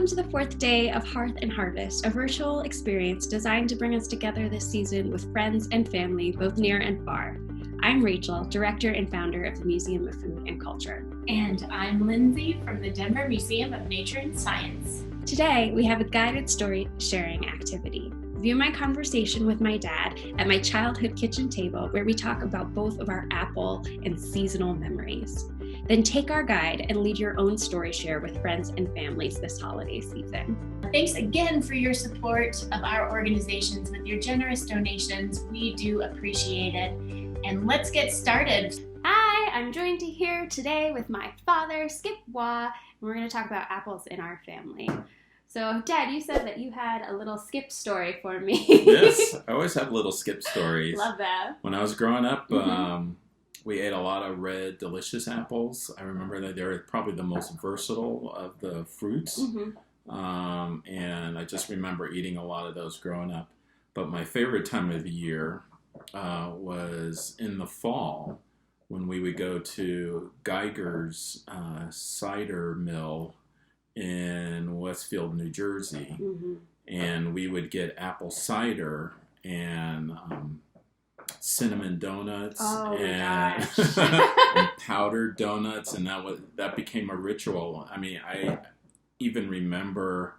Welcome to the fourth day of Hearth and Harvest, a virtual experience designed to bring us together this season with friends and family, both near and far. I'm Rachel, director and founder of the Museum of Food and Culture. And I'm Lindsay from the Denver Museum of Nature and Science. Today, we have a guided story sharing activity. View my conversation with my dad at my childhood kitchen table, where we talk about both of our apple and seasonal memories. Then take our guide and lead your own story share with friends and families this holiday season. Thanks again for your support of our organizations with your generous donations. We do appreciate it. And let's get started. Hi, I'm joined here today with my father, Skip Waugh, and we're going to talk about apples in our family. So, Dad, you said that you had a little Skip story for me. Yes, I always have little Skip stories. Love that. When I was growing up, we ate a lot of red, delicious apples. I remember that they were probably the most versatile of the fruits. And I just remember eating a lot of those growing up. But my favorite time of the year was in the fall when we would go to Geiger's cider mill in Westfield, New Jersey. And we would get apple cider and cinnamon donuts and powdered donuts, and that became a ritual. I mean, I even remember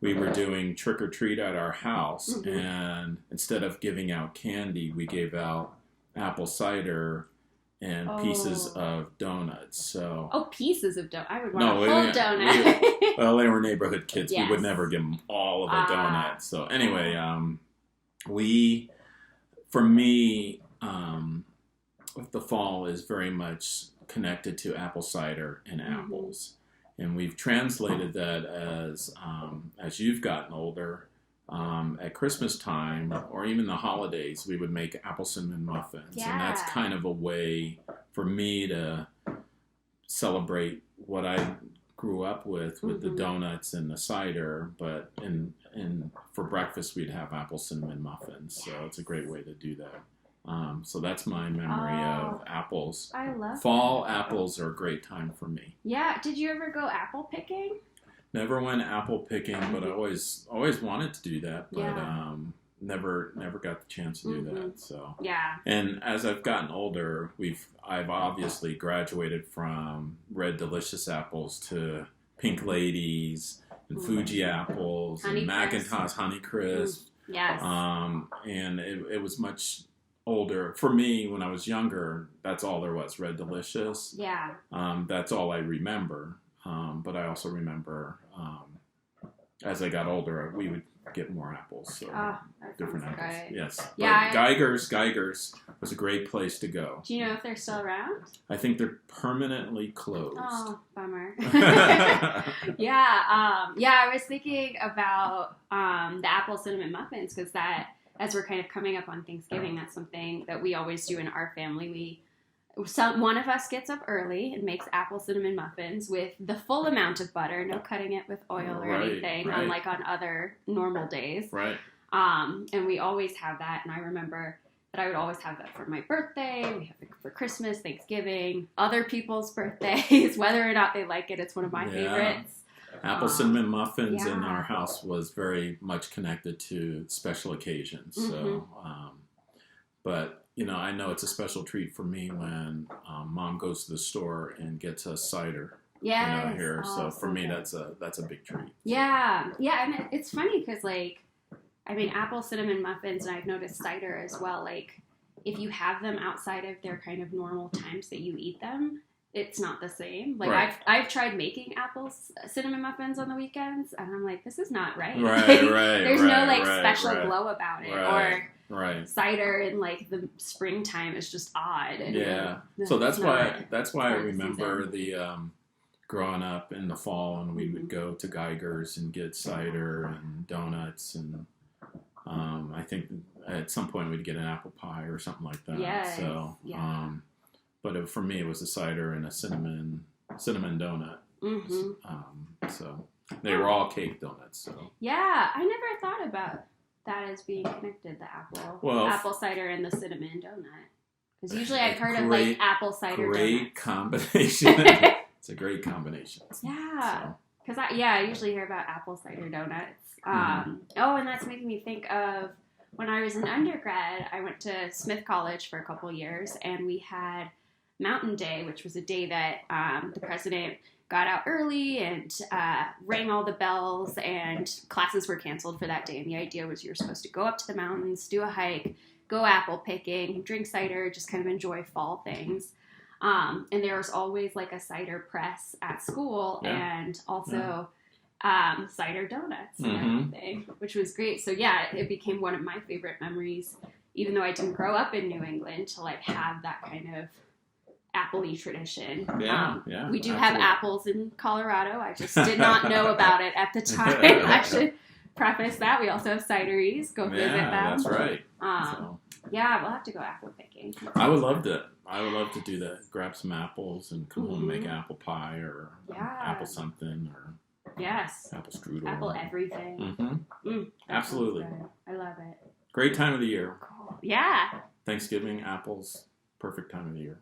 we were doing trick or treat at our house, and instead of giving out candy, we gave out apple cider and pieces of donuts. So pieces of donut. I would want a whole donut. Well, they were neighborhood kids. Yes. We would never give them all of a donut. So anyway, for me, the fall is very much connected to apple cider and apples. And we've translated that as you've gotten older, at Christmas time or even the holidays, we would make apple cinnamon muffins. Yeah. And that's kind of a way for me to celebrate what I grew up with the donuts and the cider, but for breakfast we'd have apple cinnamon muffins. So it's a great way to do that. So that's my memory of apples. I love fall that. Apples are a great time for me. Yeah. Did you ever go apple picking? Never went apple picking, but I always wanted to do that, but never got the chance to do that. So yeah. And as I've gotten older, I've obviously graduated from red delicious apples to pink ladies and Fuji apples and Macintosh Honeycrisp. Yes. And it was much older for me when I was younger. That's all there was, red delicious. Yeah. That's all I remember. But I also remember as I got older, we would get more apples. So different apples. Great. Yes. Yeah. But Geiger's was a great place to go. Do you know if they're still around? I think they're permanently closed. Oh, bummer. Yeah. I was thinking about the apple cinnamon muffins because that, as we're kind of coming up on Thanksgiving, that's something that we always do in our family. One of us gets up early and makes apple cinnamon muffins with the full amount of butter, no cutting it with oil or anything, unlike on other normal days. Right. And we always have that. And I remember that I would always have that for my birthday. We have it for Christmas, Thanksgiving, other people's birthdays, whether or not they like it. It's one of my favorites. Apple cinnamon muffins in our house was very much connected to special occasions. So, but I know it's a special treat for me when Mom goes to the store and gets us cider. Yes. Here. So for me, that's a big treat. Yeah. Yeah. And it's funny because, apple cinnamon muffins, and I've noticed cider as well. If you have them outside of their kind of normal times that you eat them, it's not the same. I've tried making cinnamon muffins on the weekends, and I'm like, this is not right. There's no special glow about it, or cider in the springtime is just odd. And so that's why I remember the growing up in the fall, and we would go to Geiger's and get cider and donuts, and I think at some point we'd get an apple pie or something like that. Yes. So but for me it was a cider and a cinnamon donut. So they were all cake donuts. So yeah, I never thought about that as being connected, the apple cider and the cinnamon donut. Because usually I've heard of apple cider great donuts. Combination. It's a great combination. Yeah. Because I usually hear about apple cider donuts. Oh, and that's making me think of when I was an undergrad, I went to Smith College for a couple years, and we had Mountain Day, which was a day that the president got out early and rang all the bells, and classes were canceled for that day. And the idea was you were supposed to go up to the mountains, do a hike, go apple picking, drink cider, just kind of enjoy fall things. And there was always like a cider press at school, and also cider donuts and everything, which was great. So yeah, it became one of my favorite memories, even though I didn't grow up in New England, to like have that kind of apple-y tradition. We do have apples in Colorado. I just did not know about it at the time. I should preface that. We also have cideries. Go visit them. That's right. Yeah, we'll have to go apple picking. I would love to do that. Grab some apples and come home and make apple pie or apple something or apple strudel. Apple everything. Absolutely. I love it. Great time of the year. Cool. Yeah. Thanksgiving, apples, perfect time of the year.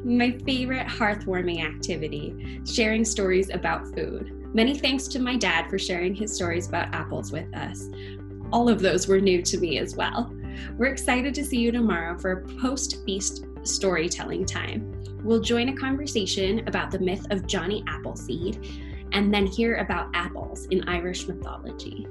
My favorite heartwarming activity, sharing stories about food. Many thanks to my dad for sharing his stories about apples with us. All of those were new to me as well. We're excited to see you tomorrow for a post-feast storytelling time. We'll join a conversation about the myth of Johnny Appleseed and then hear about apples in Irish mythology.